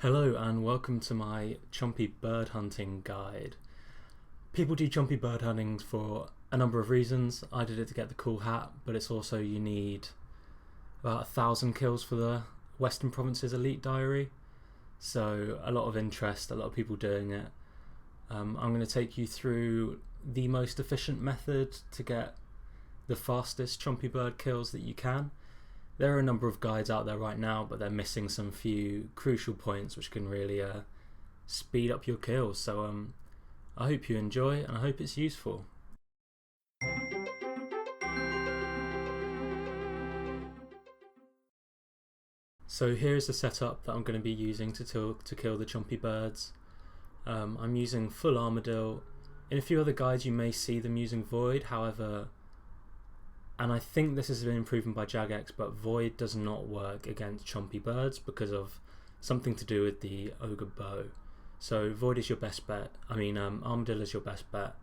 Hello and welcome to my Chompy bird hunting guide. People do Chompy bird hunting for a number of reasons. I did it to get the cool hat, but it's also you need about 1,000 kills for the Western Provinces Elite Diary. So a lot of interest, a lot of people doing it. I'm going to take you through the most efficient method to get the fastest Chompy bird kills that you can. There are a number of guides out there right now, but they're missing some few crucial points which can really speed up your kills. So I hope you enjoy and I hope it's useful. So here's the setup that I'm going to be using to kill the Chompy birds. I'm using full armadillo. In a few other guides you may see them using void, however, and I think this has been improved by Jagex, but void does not work against Chompy birds because of something to do with the ogre bow. So void is your best bet. Armadillo is your best bet.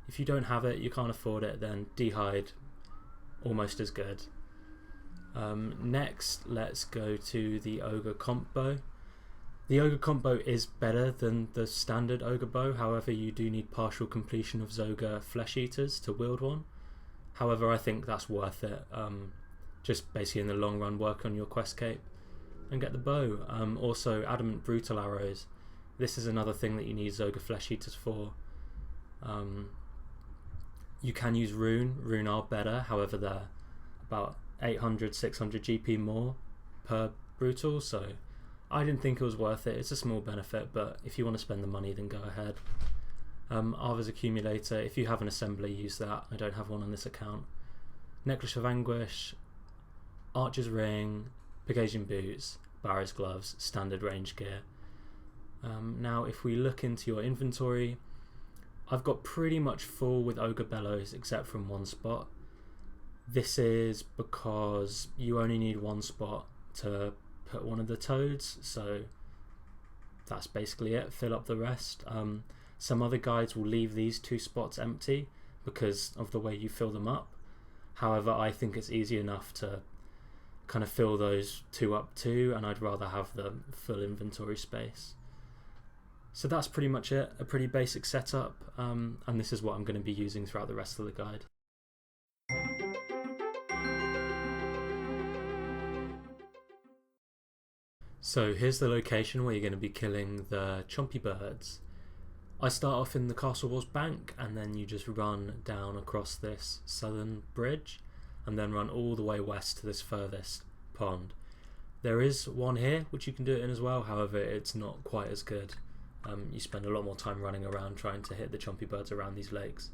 If you don't have it, you can't afford it, then dehide, almost as good. Next, let's go to the ogre comp bow. The ogre comp bow is better than the standard ogre bow, however you do need partial completion of Zoga flesh eaters to wield one. However, I think that's worth it. Just basically in the long run, work on your quest cape and get the bow. Also, adamant brutal arrows. This is another thing that you need Zoga flesh eaters for. You can use rune. Rune are better. However, they're about 800, 600 GP more per brutal. So I didn't think it was worth it. It's a small benefit, but if you want to spend the money, then go ahead. Arva's accumulator, if you have an assembly, use that. I don't have one on this account. Necklace of Anguish, Archer's Ring, Pegasian Boots, Barrow's Gloves, standard range gear. Now if we look into your inventory, I've got pretty much full with Ogre Bellows except from one spot. This is because you only need one spot to put one of the toads, so that's basically it. Fill up the rest. Some other guides will leave these two spots empty because of the way you fill them up. However, I think it's easy enough to kind of fill those two up too, and I'd rather have the full inventory space. So that's pretty much it, a pretty basic setup, and this is what I'm going to be using throughout the rest of the guide. So here's the location where you're going to be killing the Chompy birds. I start off in the Castle Walls Bank, and then you just run down across this southern bridge and then run all the way west to this furthest pond. There is one here which you can do it in as well, however it's not quite as good. You spend a lot more time running around trying to hit the Chompy birds around these lakes.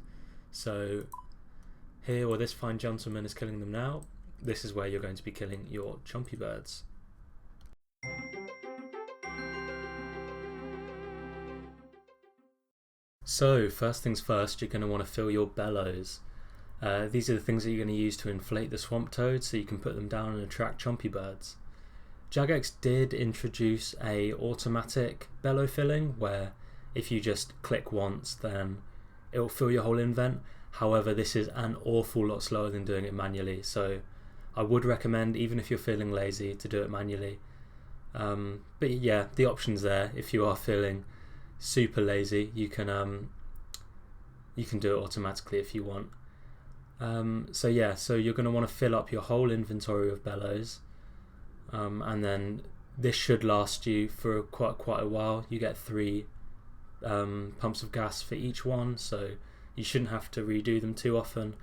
So here, where this fine gentleman is killing them now, this is where you're going to be killing your Chompy birds. So first things first, you're going to want to fill your bellows. These are the things that you're going to use to inflate the swamp toads so you can put them down and attract Chompy birds. Jagex did introduce a automatic bellow filling where if you just click once then it will fill your whole invent. However, this is an awful lot slower than doing it manually, so I would recommend, even if you're feeling lazy, to do it manually. But yeah, the option's there. If you are feeling super lazy, you can do it automatically if you want. So you're going to want to fill up your whole inventory of bellows, and then this should last you for quite a while. You get 3 pumps of gas for each one, so you shouldn't have to redo them too often.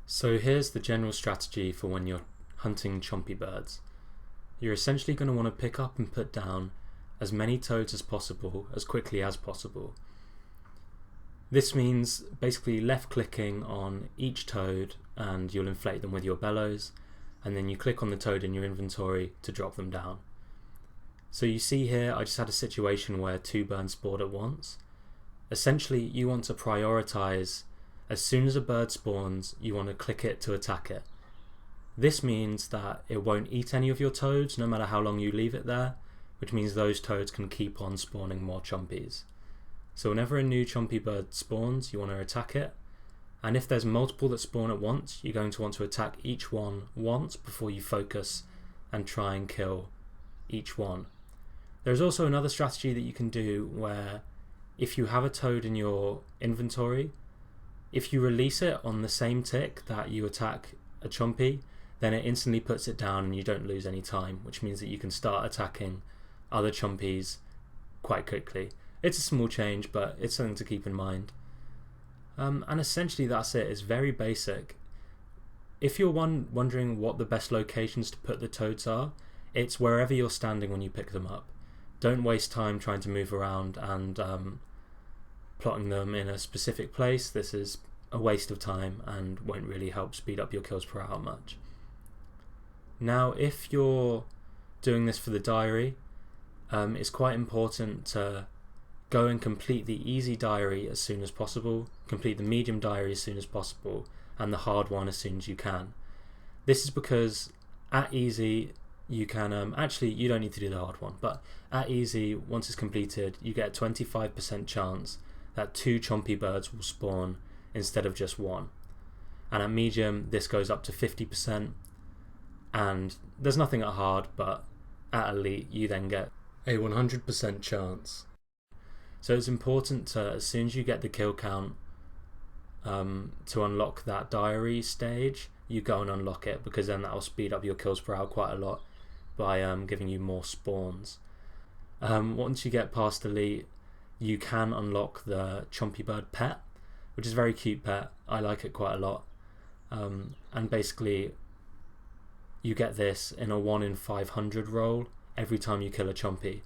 So here's the general strategy for when you're hunting Chompy birds. You're essentially going to want to pick up and put down as many toads as possible, as quickly as possible. This means basically left clicking on each toad and you'll inflate them with your bellows, and then you click on the toad in your inventory to drop them down. So you see here I just had a situation where 2 birds spawned at once. Essentially you want to prioritize, as soon as a bird spawns you want to click it to attack it. This means that it won't eat any of your toads no matter how long you leave it there, which means those toads can keep on spawning more Chompies. So whenever a new Chompy bird spawns, you want to attack it, And if there's multiple that spawn at once, you're going to want to attack each one once before you focus and try and kill each one. There's also another strategy that you can do where if you have a toad in your inventory, if you release it on the same tick that you attack a Chompy, then it instantly puts it down and you don't lose any time, which means that you can start attacking other Chompies quite quickly. It's a small change, but it's something to keep in mind. And essentially that's it. It's very basic. If you're wondering what the best locations to put the toads are, it's wherever you're standing when you pick them up. Don't waste time trying to move around and plotting them in a specific place. This is a waste of time and won't really help speed up your kills per hour much. Now, if you're doing this for the diary, it's quite important to go and complete the easy diary as soon as possible, complete the medium diary as soon as possible, and the hard one as soon as you can. This is because at easy you can, actually you don't need to do the hard one, but at easy, once it's completed, you get a 25% chance that 2 Chompy birds will spawn instead of just 1. And at medium this goes up to 50%, and there's nothing at hard, but at elite you then get a 100% chance. So it's important to, as soon as you get the kill count to unlock that diary stage, you go and unlock it, because then that will speed up your kills per hour quite a lot by giving you more spawns. Once you get past elite, you can unlock the Chompy bird pet, which is a very cute pet. I like it quite a lot. And basically you get this in a 1 in 500 roll every time you kill a Chompy.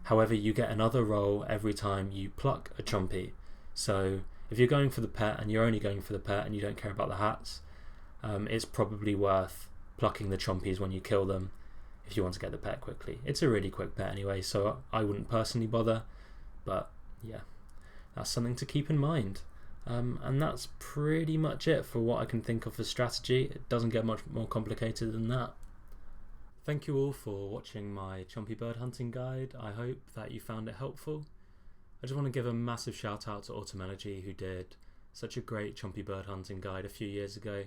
However, you get another roll every time you pluck a Chompy. So if you're going for the pet and you're only going for the pet and you don't care about the hats, it's probably worth plucking the Chompies when you kill them if you want to get the pet quickly. It's a really quick pet anyway, so I wouldn't personally bother, but yeah, that's something to keep in mind. And that's pretty much it for what I can think of for strategy. It doesn't get much more complicated than that. Thank you all for watching my Chompy bird hunting guide. I hope that you found it helpful. I just want to give a massive shout out to Autumn Elegy, who did such a great Chompy bird hunting guide a few years ago.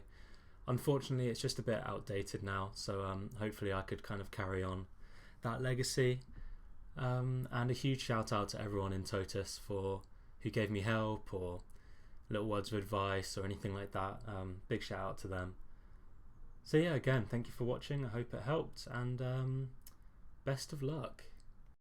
Unfortunately it's just a bit outdated now, so hopefully I could kind of carry on that legacy. And a huge shout out to everyone in Totus who gave me help or little words of advice or anything like that. Big shout out to them. So yeah, again, thank you for watching. I hope it helped, and best of luck.